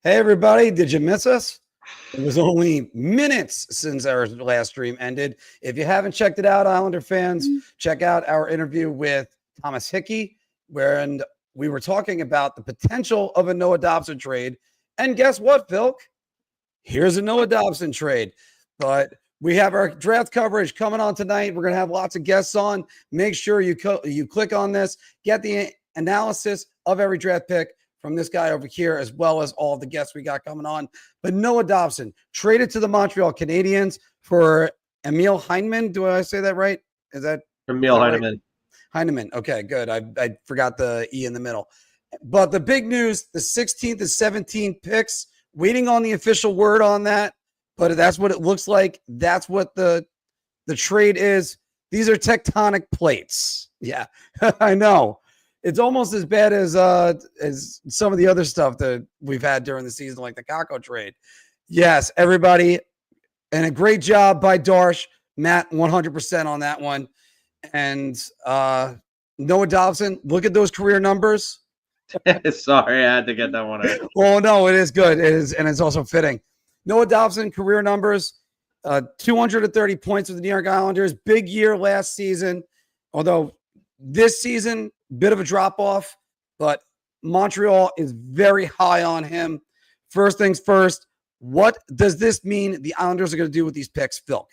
Hey, everybody. Did you miss us? It was only minutes since our last stream ended. If you haven't checked it out, Islander fans, check out our interview with Thomas Hickey, where we were talking about the potential of a Noah Dobson trade. And guess what, Phil? Here's a Noah Dobson trade. But we have our draft coverage coming on tonight. We're going to have lots of guests on. Make sure you click on this, get the analysis of every draft pick from this guy over here, as well as all the guests we got coming on. But Noah Dobson traded to the Montreal Canadiens for Emil Heineman. Do I say that right? Is that Emil Heineman? Right? Heineman. Okay, good. I forgot the E in the middle. But the big news, the 16th and 17th picks, waiting on the official word on that. But that's what it looks like. That's what the trade is. These are tectonic plates. Yeah, I know. It's almost as bad as some of the other stuff that we've had during the season, like the Kako trade. Yes, everybody, and a great job by Darsh, Matt, 100% on that one. And Noah Dobson, look at those career numbers. Sorry, I had to get that one out. Oh, no, it is good. It is, and it's also fitting. Noah Dobson, career numbers, 230 points with the New York Islanders. Big year last season, although this season, bit of a drop-off, but Montreal is very high on him. First things first, what does this mean the Islanders are going to do with these picks, Phil?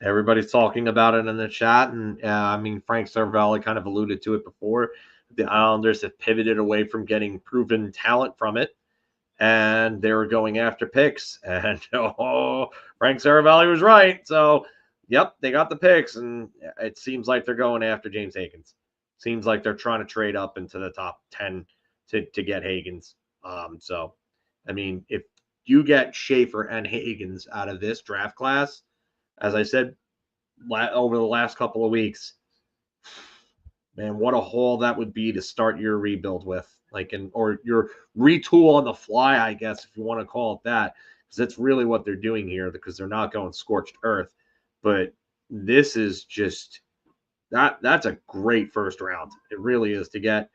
Everybody's talking about it in the chat, and I mean, Frank Cervelli kind of alluded to it before. The Islanders have pivoted away from getting proven talent from it, and they were going after picks. And Frank Cervelli was right. So, yep, they got the picks, and it seems like they're going after James Higgins. Seems like they're trying to trade up into the top 10 to get Higgins. So, I mean, if you get Schaefer and Higgins out of this draft class, as I said over the last couple of weeks, man, what a haul that would be to start your rebuild with, or your retool on the fly, I guess, if you want to call it that, because that's really what they're doing here, because they're not going scorched earth. But this is just that's a great first round. It really is, to get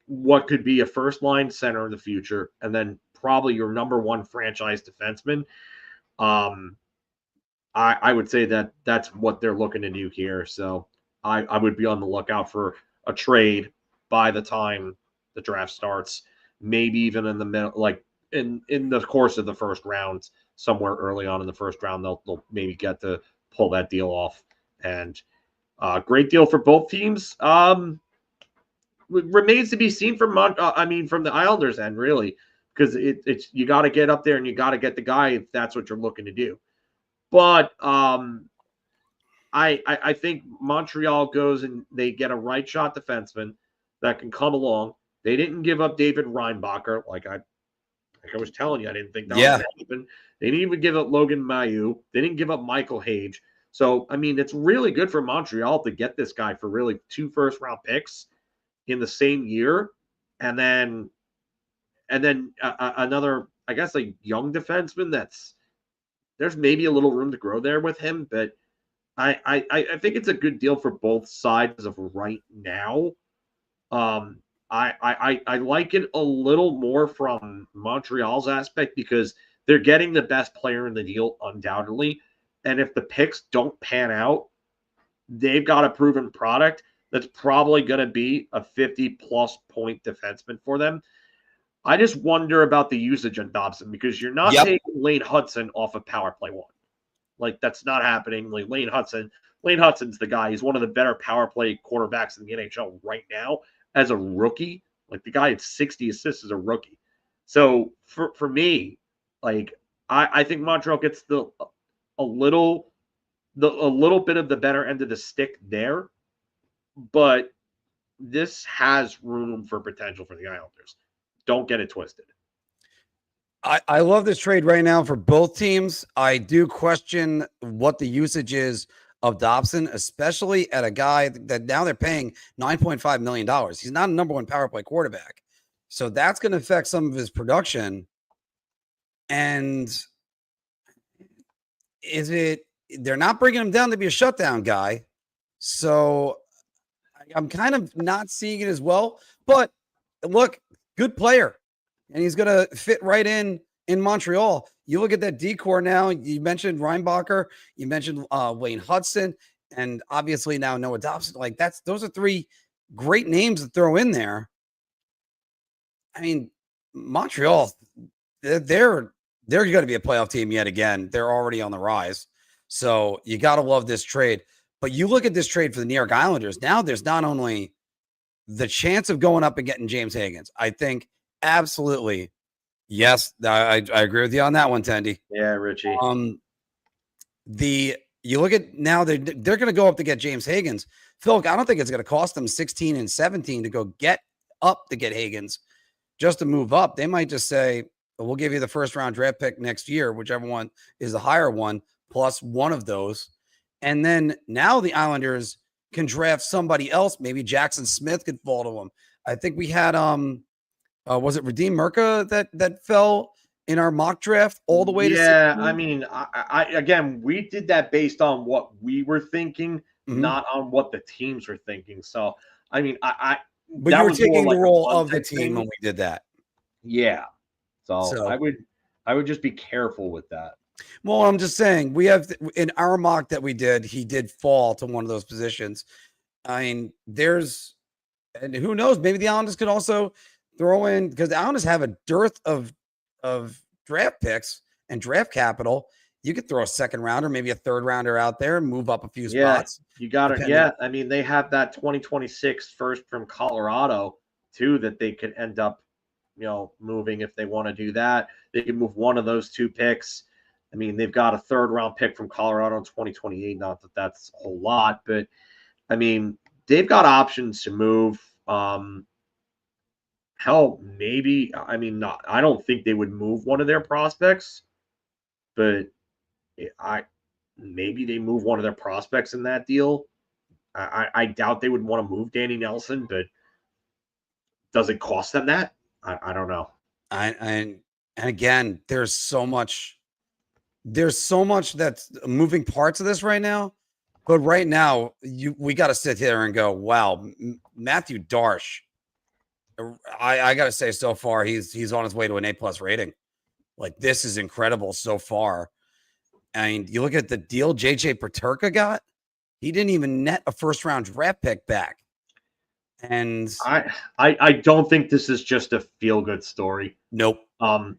what could be a first line center in the future, and then probably your number one franchise defenseman. I would say that that's what they're looking to do here. So I would be on the lookout for a trade by the time the draft starts, maybe even in the middle, like in the course of the first round, somewhere early on in the first round, they'll maybe get to pull that deal off. And great deal for both teams. Remains to be seen from the Islanders end, really, because it's you got to get up there and you got to get the guy if that's what you're looking to do. But I think Montreal goes and they get a right shot defenseman that can come along. They didn't give up David Reinbacher, like I was telling you, I didn't think that was going to happen. They didn't even give up Logan Mailloux. They didn't give up Michael Hage. So, I mean, it's really good for Montreal to get this guy for really 2 first-round picks in the same year. And then another, I guess, a young defenseman there's maybe a little room to grow there with him. But I think it's a good deal for both sides of right now. I like it a little more from Montreal's aspect because they're getting the best player in the deal, undoubtedly. And if the picks don't pan out, they've got a proven product that's probably going to be a 50-plus point defenseman for them. I just wonder about the usage on Dobson, because you're not taking Lane Hudson off of power play 1. Like, that's not happening. Like, Lane Hudson's the guy. He's one of the better power play quarterbacks in the NHL right now as a rookie. Like, the guy had 60 assists as a rookie. So for me, like, I think Montreal gets a little bit of the better end of the stick there, but this has room for potential for the Islanders. Don't get it twisted. I love this trade right now for both teams. I do question what the usage is of Dobson, especially at a guy that now they're paying $9.5 million. He's not a number one power play quarterback. So that's going to affect some of his production. And they're not bringing him down to be a shutdown guy. So I'm kind of not seeing it as well. But look, good player. and he's going to fit right in Montreal. You look at that decor now. You mentioned Reinbacher, you mentioned Wayne Hudson, and obviously now Noah Dobson. Like those are three great names to throw in there. I mean, Montreal, they're going to be a playoff team yet again. They're already on the rise. So you got to love this trade. But you look at this trade for the New York Islanders. Now there's not only the chance of going up and getting James Higgins. I think absolutely. Yes, I agree with you on that one, Tendy. Yeah, Richie. You look at now they're going to go up to get James Higgins. Phil, I don't think it's going to cost them 16 and 17 to go get up to get Higgins just to move up. They might just say, we'll give you the first round draft pick next year, whichever one is the higher one, plus one of those. And then now the Islanders can draft somebody else. Maybe Jackson Smith could fall to them. I think we had was it Radim Merca that fell in our mock draft all the way to 16? I mean, I again, we did that based on what we were thinking, not on what the teams were thinking. So I mean, but you were taking the role of the team when we did that. Yeah. So I would just be careful with that. Well, I'm just saying, we have in our mock that we did, he did fall to one of those positions. I mean, and who knows, maybe the Islanders could also throw in, because the Islanders have a dearth of draft picks and draft capital. You could throw a second rounder, maybe a third rounder out there and move up a few spots. You got it. Yeah. I mean, they have that 2026 first from Colorado too, that they could end up, moving if they want to do that. They can move one of those two picks. I mean, they've got a third round pick from Colorado in 2028. Not that that's a whole lot, but I mean, they've got options to move. Hell, maybe, I mean, I don't think they would move one of their prospects, but maybe they move one of their prospects in that deal. I doubt they would want to move Danny Nelson, but does it cost them that? I don't know. And again, there's so much that's moving parts of this right now. But right now, we got to sit here and go, wow, Matthew Darsh. I got to say, so far, he's on his way to an A+ rating. Like, this is incredible so far. I mean, you look at the deal JJ Peterka got, he didn't even net a first round draft pick back. And I don't think this is just a feel good story. Nope. This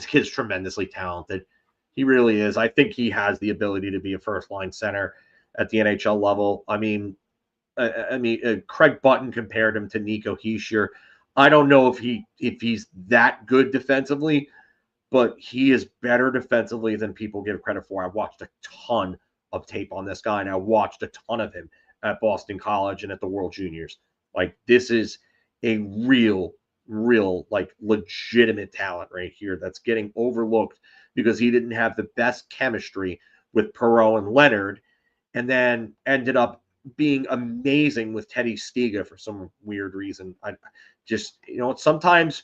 kid's tremendously talented. He really is. I think he has the ability to be a first line center at the NHL level. I mean, Craig Button compared him to Nico Hischier. I don't know if he's that good defensively, but he is better defensively than people give credit for. I watched a ton of tape on this guy, and I watched a ton of him at Boston College and at the World Juniors. Like, this is a real, like, legitimate talent right here that's getting overlooked because he didn't have the best chemistry with Perreault and Leonard, and then ended up being amazing with Teddy Stiga for some weird reason. I just, sometimes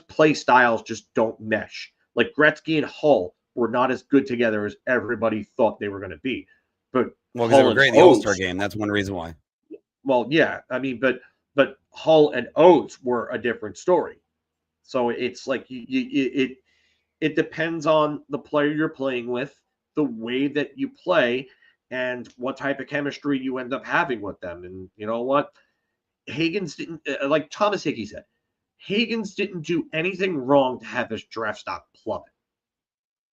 play styles just don't mesh. Like, Gretzky and Hull were not as good together as everybody thought they were going to be. But because they were great in the All-Star game. That's one reason why. Well, yeah. I mean, but Hull and Oates were a different story. So it's like it depends on the player you're playing with, the way that you play, and what type of chemistry you end up having with them. And you know what? Higgins didn't, like Thomas Hickey said, Higgins didn't do anything wrong to have his draft stock plummet.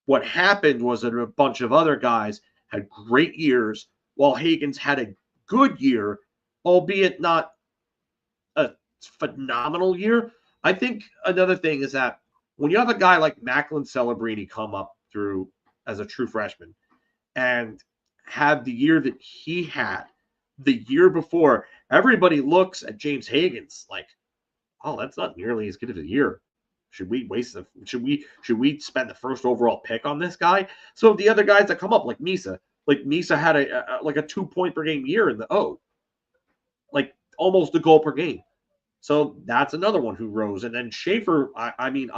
What happened was that a bunch of other guys had great years while Higgins had a good year, albeit not a phenomenal year. I think another thing is that when you have a guy like Macklin Celebrini come up through as a true freshman and have the year that he had the year before, everybody looks at James Higgins like, oh, that's not nearly as good of a year. Should we should we spend the first overall pick on this guy? So the other guys that come up, like Misa had a 2-point per game year in the like almost a goal per game. So that's another one who rose. And then Schaefer, I'm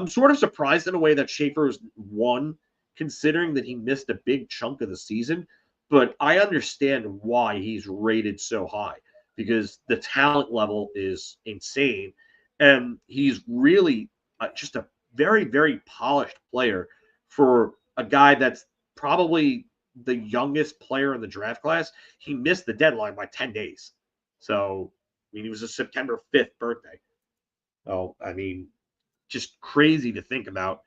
sort of surprised in a way that Schaefer is one, considering that he missed a big chunk of the season. But I understand why he's rated so high. because the talent level is insane. And he's really just a very, very polished player for a guy that's probably the youngest player in the draft class. He missed the deadline by 10 days. So, I mean, he was a September 5th birthday. Oh, I mean, just crazy to think about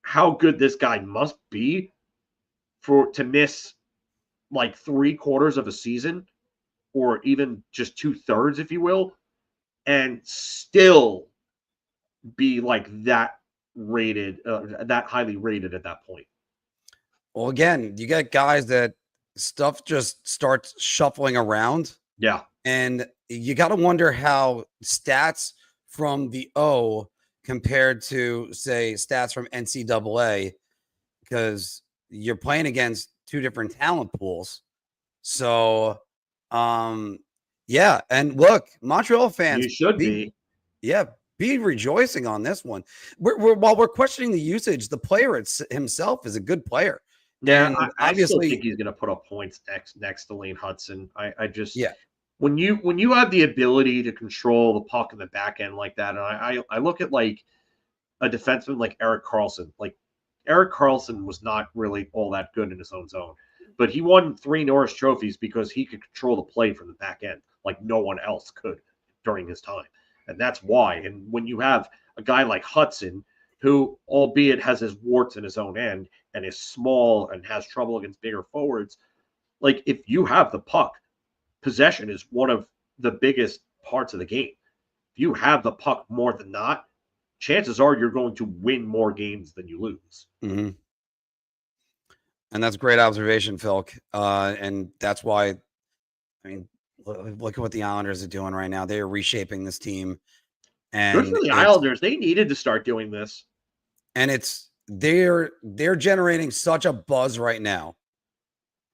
how good this guy must be for to miss like 3/4 of a season, or even just 2/3, if you will, and still be like that rated, that highly rated at that point. Well, again, you got guys that stuff just starts shuffling around, Yeah. and you got to wonder how stats from the O compared to, say, stats from NCAA, because you're playing against two different talent pools. So, yeah. And look, Montreal fans, You should be. yeah, be rejoicing on this one. While we're questioning the usage, the player himself is a good player. Yeah, And I still obviously, think he's going to put up points next to Lane Hudson. I just yeah, when you have the ability to control the puck in the back end like that, and I look at like a defenseman like Erik Karlsson. Like Erik Karlsson was not really all that good in his own zone, but he won 3 Norris trophies because he could control the play from the back end like no one else could during his time, and that's why. And when you have a guy like Hudson, who albeit has his warts in his own end and is small and has trouble against bigger forwards, like if you have the puck, possession is one of the biggest parts of the game. If you have the puck more than not, chances are you're going to win more games than you lose. mm-hmm. And that's a great observation, Phil. And that's why, I mean, look at what the Islanders are doing right now. They are reshaping this team, Good and for the Islanders. They needed to start doing this. And they're generating such a buzz right now.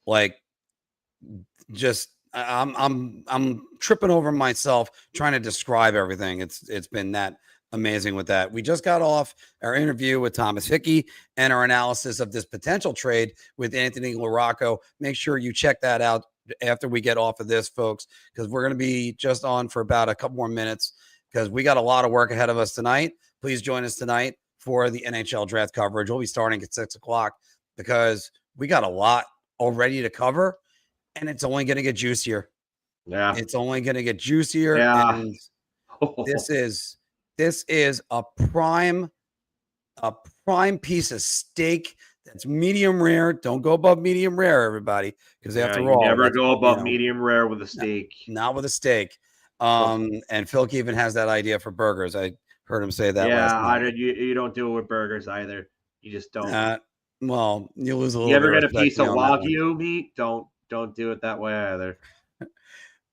Like, just I'm tripping over myself trying to describe everything. It's been that amazing with that. We just got off our interview with Thomas Hickey and our analysis of this potential trade with Anthony LaRocco. Make sure you check that out after we get off of this, folks, because we're going to be just on for about a couple more minutes because we got a lot of work ahead of us tonight. Please join us tonight for the NHL draft coverage. We'll be starting at 6:00 because we got a lot already to cover. And it's only going to get juicier. Yeah. It's only going to get juicier. Yeah. And this is a prime piece of steak that's medium rare. Don't go above medium rare, everybody, because after all, never go above medium rare with a steak. Not with a steak. And Phil even has that idea for burgers. I heard him say that. Yeah, I did. You don't do it with burgers either. You just don't. Well, you lose a little. You ever get a piece of Wagyu meat? Don't do it that way either.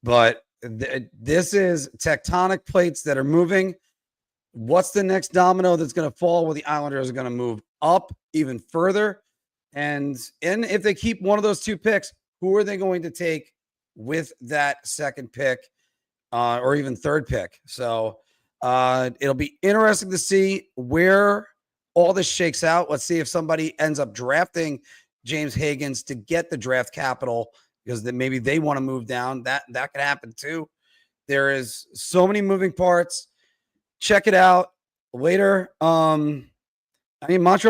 But this is tectonic plates that are moving. What's the next domino that's going to fall where the Islanders are going to move up even further? And if they keep one of those 2 picks, who are they going to take with that second pick or even third pick? So it'll be interesting to see where all this shakes out. Let's see if somebody ends up drafting James Higgins to get the draft capital because then maybe they want to move down. That could happen too. There is so many moving parts. Check it out later. Montreal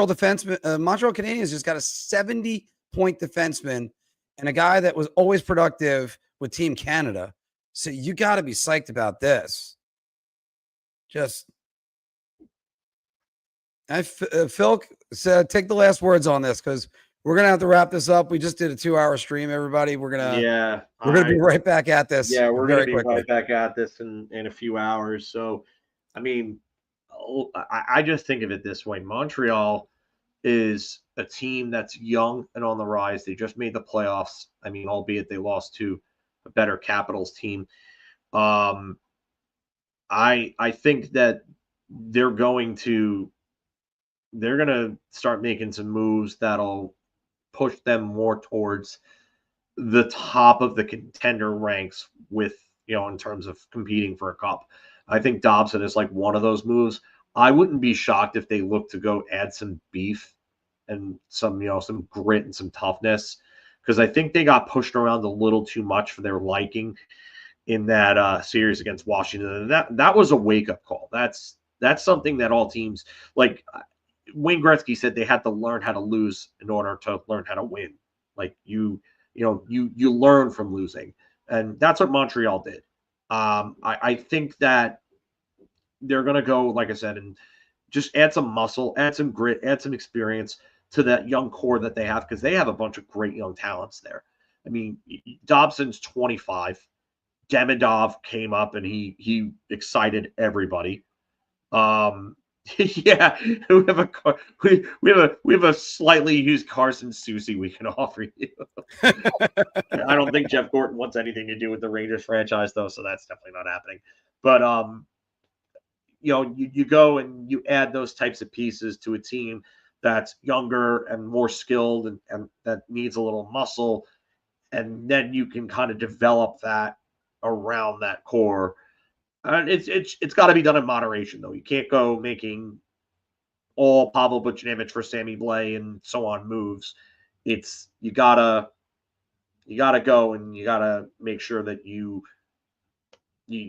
Canadiens just got a 70-point defenseman and a guy that was always productive with Team Canada. So you got to be psyched about this. Phil said, take the last words on this because we're gonna have to wrap this up. We just did a 2-hour stream, everybody. We're gonna be right back at this. Yeah, we're gonna be right back at this in a few hours. So, I mean, I just think of it this way: Montreal is a team that's young and on the rise. They just made the playoffs. I mean, albeit they lost to a better Capitals team. I think that they're going to start making some moves that'll push them more towards the top of the contender ranks with, in terms of competing for a cup. I think Dobson is like one of those moves. I wouldn't be shocked if they look to go add some beef and some grit and some toughness, because I think they got pushed around a little too much for their liking. in that series against Washington. And that was a wake-up call. That's something that all teams, like Wayne Gretzky said, they had to learn how to lose in order to learn how to win. Like you learn from losing, and that's what Montreal did. I think that they're going to go, like I said, and just add some muscle, add some grit, add some experience to that young core that they have, because they have a bunch of great young talents there. I mean, Dobson's 25. Demidov came up and he excited everybody. Yeah, we have a slightly used Carson Soucy we can offer you. I don't think Jeff Gorton wants anything to do with the Rangers franchise though, so that's definitely not happening. But you go and you add those types of pieces to a team that's younger and more skilled and that needs a little muscle, and then you can kind of develop that around that core. And it's got to be done in moderation though. You can't go making all Pavel Buchnevich for Sammy Blais and so on moves. It's you gotta go and you gotta make sure that you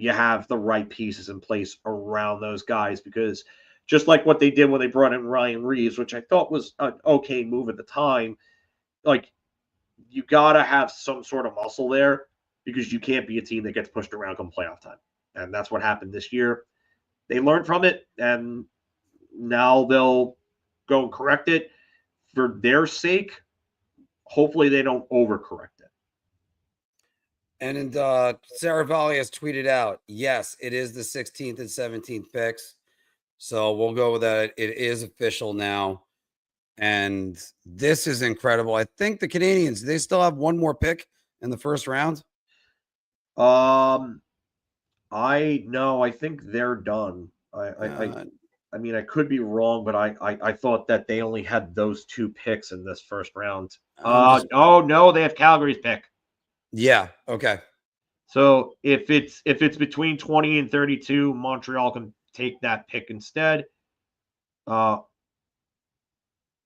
have the right pieces in place around those guys, because just like what they did when they brought in Ryan Reeves, which I thought was an okay move at the time, like you gotta have some sort of muscle there, because you can't be a team that gets pushed around come playoff time. And that's what happened this year. They learned from it, and now they'll go and correct it for their sake. Hopefully they don't overcorrect it. And Sarah Valley has tweeted out, yes, it is the 16th and 17th picks. So we'll go with that. It is official now. And this is incredible. I think the Canadiens, they still have one more pick in the first round. I think they're done. I mean, I could be wrong, but I thought that they only had those two picks in this first round. Oh no, they have Calgary's pick. Yeah. Okay. So if it's between 20 and 32, Montreal can take that pick instead. Oh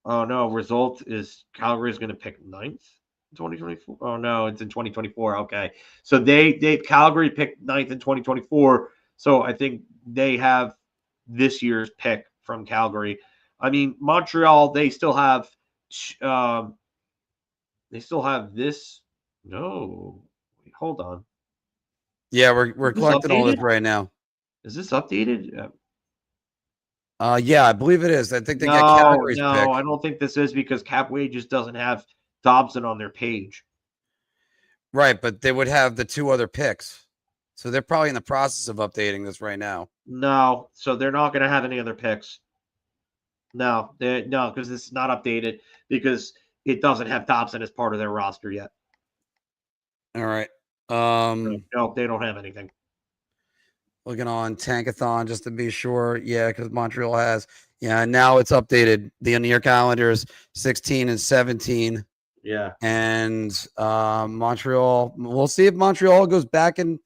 no, result is Calgary's going to pick 9th in 2024. Oh no, it's in 2024. Okay. So they Calgary picked 9th in 2024. So I think they have this year's pick from Calgary. I mean, Montreal, they still have this. No, wait, hold on. Yeah, we're collecting all this right now. Is this updated? Yeah, I believe it is. I think they get Calgary's pick. I don't think this is, because Cap Wages doesn't have Dobson on their page. Right, but they would have the two other picks. So they're probably in the process of updating this right now. No, so they're not going to have any other picks. No, because this is not updated, because it doesn't have Dobson as part of their roster yet. All right. No, they don't have anything. Looking on Tankathon just to be sure. Yeah, because Montreal has. Yeah, now it's updated. The New York Islanders 16 and 17. Yeah. And Montreal, we'll see if Montreal goes back and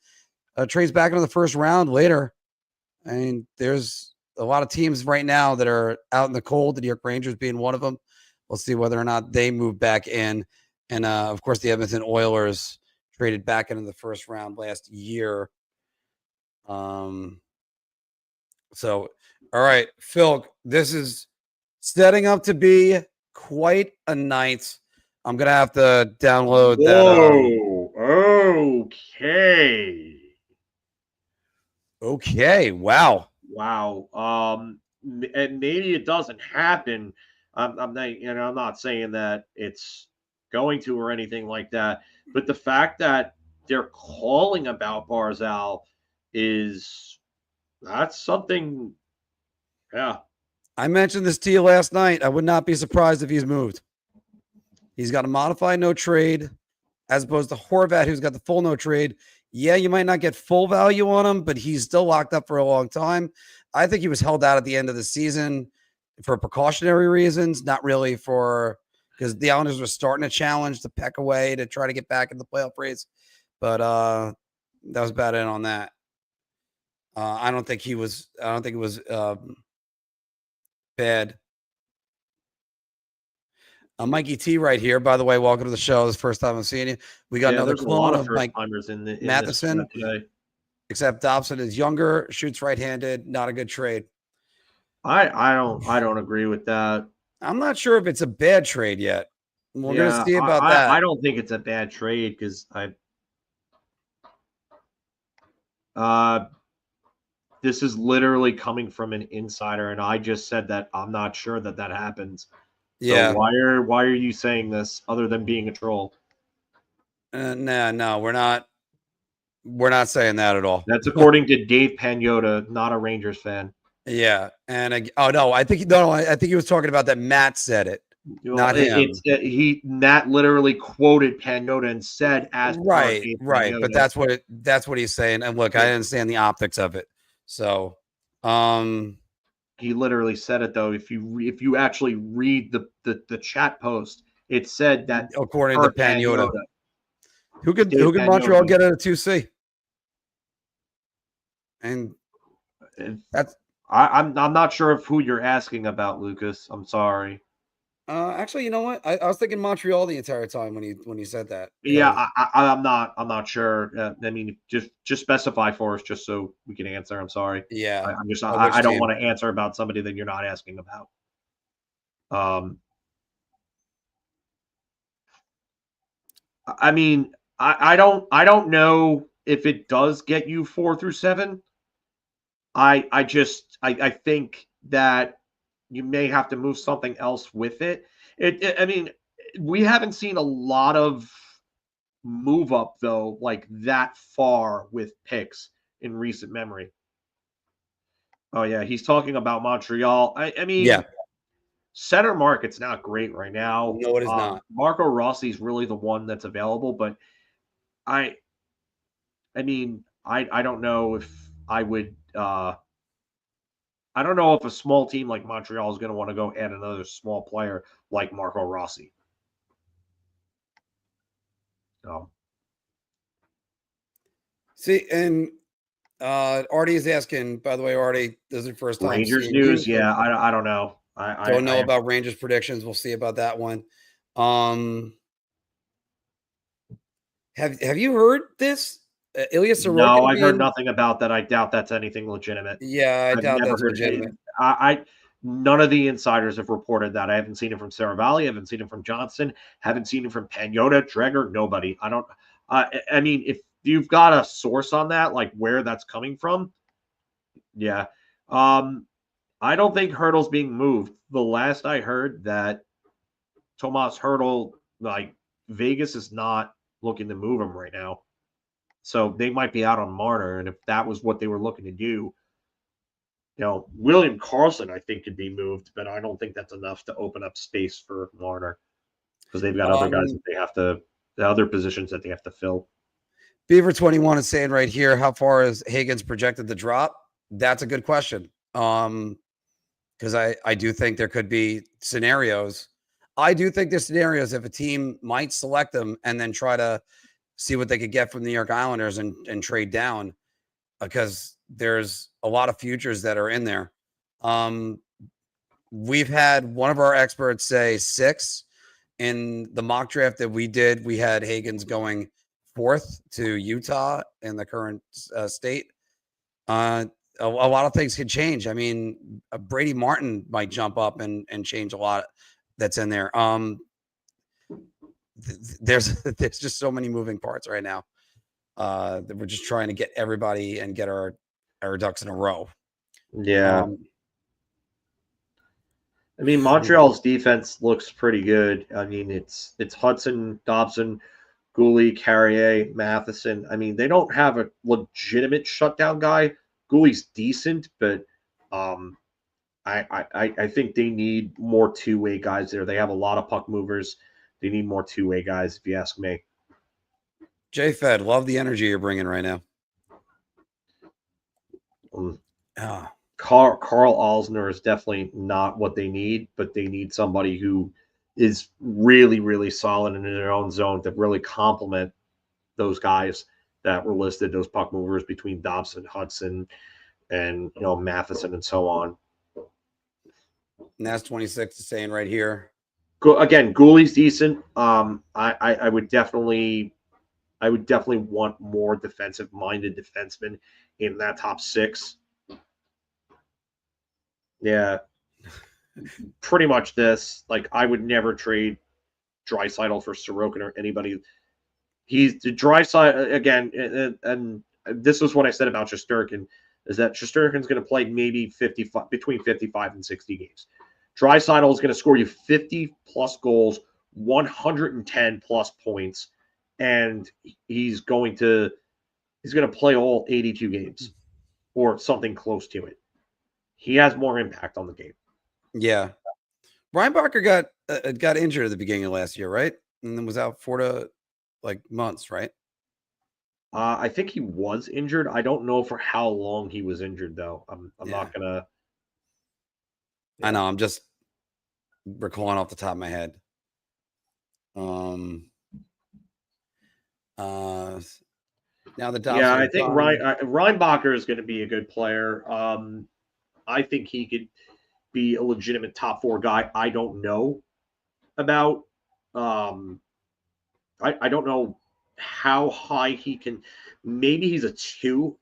trades back into the first round later. I mean, there's a lot of teams right now that are out in the cold, the New York Rangers being one of them. We'll see whether or not they move back in. And, of course, the Edmonton Oilers traded back into the first round last year. So, all right, Phil, this is setting up to be quite a night. I'm going to have to download that. Okay. Okay. Wow. And maybe it doesn't happen. I'm not saying that it's going to or anything like that, but the fact that they're calling about Barzal that's something. Yeah. I mentioned this to you last night. I would not be surprised if he's moved. He's got a modified no trade as opposed to Horvat, who's got the full no trade. Yeah, you might not get full value on him, but he's still locked up for a long time. I think he was held out at the end of the season for precautionary reasons, not really because the Islanders were starting a challenge to peck away to try to get back in the playoff race. But that was about it on that. I don't think it was bad. Mikey T right here. By the way, welcome to the show. This is the first time I'm seeing you. We got another there's a lot clone of of first Mike timers in this Matheson, chat today. except Dobson is younger, shoots right-handed, not a good trade. I don't agree with that. I'm not sure if it's a bad trade yet. We're gonna see about that. I don't think it's a bad trade because this is literally coming from an insider, and I just said that I'm not sure that happens. Yeah. So why are you saying this other than being a troll? No, we're not. We're not saying that at all. That's according to Dave Pagnotta, not a Rangers fan. Yeah, and I think he was talking about that. Matt said it, not him. Matt literally quoted Pagnotta and said, "As right, Pagnotta. but that's what he's saying. And look, I understand the optics of it. So, he literally said it though. If you actually read the chat post, it said that according to Pagnotta. Who could Montreal get at a 2C? And that's I'm not sure of who you're asking about, Lucas. I'm sorry. Actually, you know what? I was thinking Montreal the entire time when he said that. Yeah, I'm not sure. I mean, just specify for us, just so we can answer. I'm sorry. Yeah, I don't want to answer about somebody that you're not asking about. I mean, I don't know if it does get you 4 through 7. I think that you may have to move something else with it. I mean, we haven't seen a lot of move up though, like that far with picks in recent memory. Oh yeah, he's talking about Montreal. I mean, yeah, center market's not great right now. No, it is not. Marco Rossi's really the one that's available, but I mean, I don't know if I would. I don't know if a small team like Montreal is going to want to go add another small player like Marco Rossi. See, and Artie is asking. By the way, Artie, this is your first time Rangers seeing news. you, Yeah, I don't know. I don't know about Rangers predictions. We'll see about that one. Have you heard this? Ilya Sorokin? No, I've heard nothing about that. I doubt that's anything legitimate. Yeah, I doubt that's legitimate. None of the insiders have reported that. I haven't seen it from Saravalli. I haven't seen it from Johnson. Haven't seen it from Pagnotta, Dreger. Nobody. I don't. I mean, if you've got a source on that, like where that's coming from, yeah. I don't think Hurdle's being moved. The last I heard that Tomas Hurdle, like Vegas is not looking to move him right now. So they might be out on Marner. And if that was what they were looking to do, William Karlsson, I think, could be moved, but I don't think that's enough to open up space for Marner because they've got other guys that they have to, the other positions that they have to fill. Beaver 21 is saying right here, how far is Higgins projected to drop? That's a good question. Because I do think there could be scenarios. I do think there's scenarios if a team might select them and then try to see what they could get from the New York Islanders and trade down, because there's a lot of futures that are in there. We've had one of our experts say 6 in the mock draft that we did. We had Higgins going 4th to Utah in the current state. A lot of things could change. I mean, Brady Martin might jump up and change a lot that's in there. There's just so many moving parts right now that we're just trying to get everybody and get our ducks in a row. Yeah. I mean, Montreal's defense looks pretty good. I mean, it's Hudson, Dobson, Goulet, Carrier, Matheson. I mean, they don't have a legitimate shutdown guy. Goulet's decent, but I think they need more two-way guys there. They have a lot of puck movers. They need more two-way guys, if you ask me. Jay Fed, love the energy you're bringing right now. Carl Alsner is definitely not what they need, but they need somebody who is really, really solid in their own zone to really complement those guys that were listed, those puck movers between Dobson, Hudson, and Matheson and so on. And that's 26 is saying right here. Again, Gooley's decent. I would definitely want more defensive-minded defensemen in that top six. Yeah, pretty much this. Like, I would never trade Draisaitl for Sorokin or anybody. He's the Draisaitl again, and this is what I said about Shesterkin, is that Shesterkin's going to play maybe 55 between 55 and 60 games. Draisaitl is going to score you 50 plus goals, 110 plus points, and he's going to play all 82 games or something close to it. He has more impact on the game. Yeah. Brian Barker got injured at the beginning of last year, right? And then was out 4 to months, right? I think he was injured. I don't know for how long he was injured, though. I'm not gonna. Yeah. I know. I'm just recalling off the top of my head. Now the Dobson. Yeah, I think Reinbacher is going to be a good player. I think he could be a legitimate top 4 guy. I don't know about. I don't know how high he can. Maybe he's a 2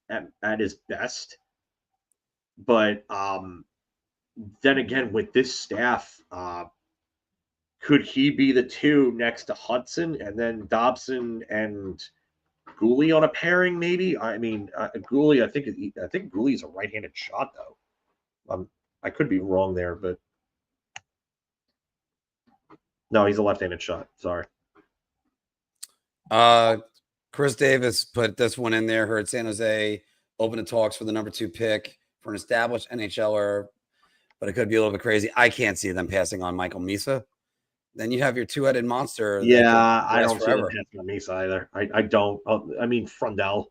at his best. But then again, with this staff, could he be the 2 next to Hudson and then Dobson and Gooley on a pairing? Maybe. I mean, Gooley. I think Gooley's a right-handed shot, though. I could be wrong there, but no, he's a left-handed shot. Sorry. Chris Davis put this one in there. Heard San Jose open the talks for the number 2 pick for an established NHLer, but it could be a little bit crazy. I can't see them passing on Michael Misa. Then you have your 2-headed monster. Yeah, I don't see them passing on Misa either. I don't. I mean, Frundell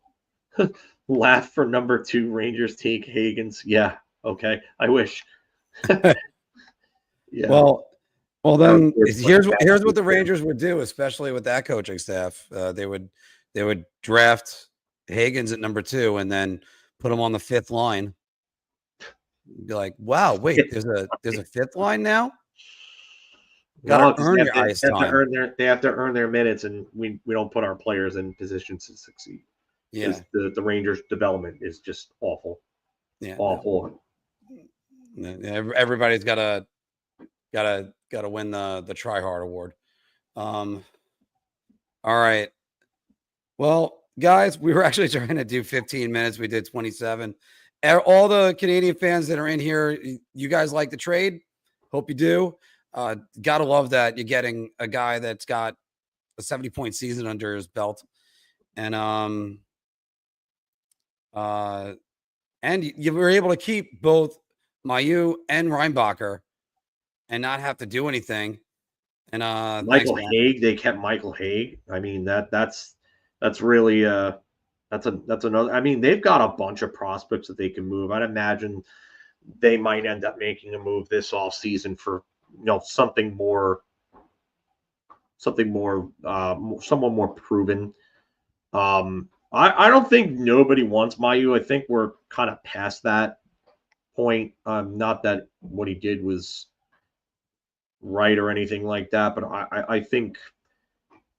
laugh for number 2 Rangers take Hagens. Yeah, okay. I wish. Yeah. Well, then here's what the Rangers would do, especially with that coaching staff. They would draft Hagens at number 2 and then put him on the 5th line. Be like, wow, wait, there's a 5th line now. Got to earn your ice time. They have to earn their minutes, and we don't put our players in positions to succeed. Yeah, the Rangers' development is just awful. Yeah, awful. Everybody's got to win the Try Hard Award. All right. Well, guys, we were actually trying to do 15 minutes. We did 27. All the Canadian fans that are in here, you guys like the trade? Hope you do. Gotta love that you're getting a guy that's got a 70-point season under his belt, and you were able to keep both Mailloux and Reinbacher and not have to do anything. And Michael Hague, they kept Michael Hague. I mean, that's really that's another. I mean, they've got a bunch of prospects that they can move. I'd imagine they might end up making a move this off season for someone more proven. I don't think nobody wants Mailloux. I think we're kind of past that point. Not that what he did was right or anything like that, but I think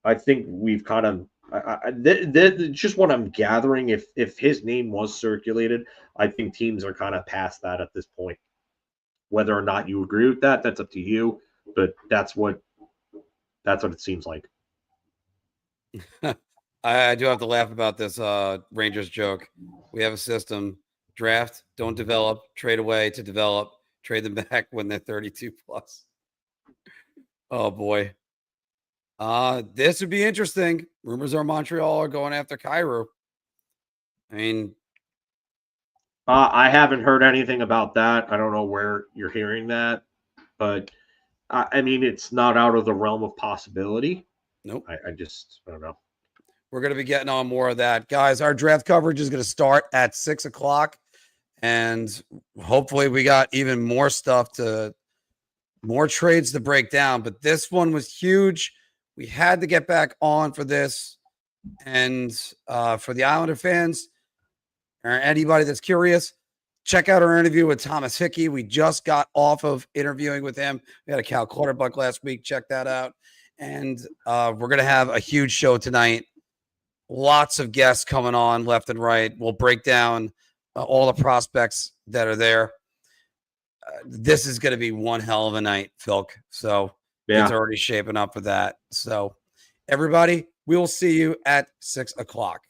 we've kind of just what I'm gathering. If his name was circulated, I think teams are kind of past that at this point. Whether or not you agree with that, that's up to you. But that's what it seems like. I do have to laugh about this Rangers joke. We have a system: draft, don't develop, trade away to develop, trade them back when they're 32 plus. Oh boy. This would be interesting. Rumors are Montreal are going after Kyrou. I mean, I haven't heard anything about that. I don't know where you're hearing that, but I mean, it's not out of the realm of possibility. Nope. I don't know. We're going to be getting on more of that. Guys, our draft coverage is going to start at 6 o'clock, and hopefully we got even more trades to break down, but this one was huge. We had to get back on for this. And for the Islander fans or anybody that's curious, check out our interview with Thomas Hickey. We just got off of interviewing with him. We had a Cal Clutterbuck last week. Check that out. And we're going to have a huge show tonight. Lots of guests coming on left and right. We'll break down all the prospects that are there. This is going to be one hell of a night, Philk. So it's already shaping up for that. So everybody, we will see you at 6 o'clock.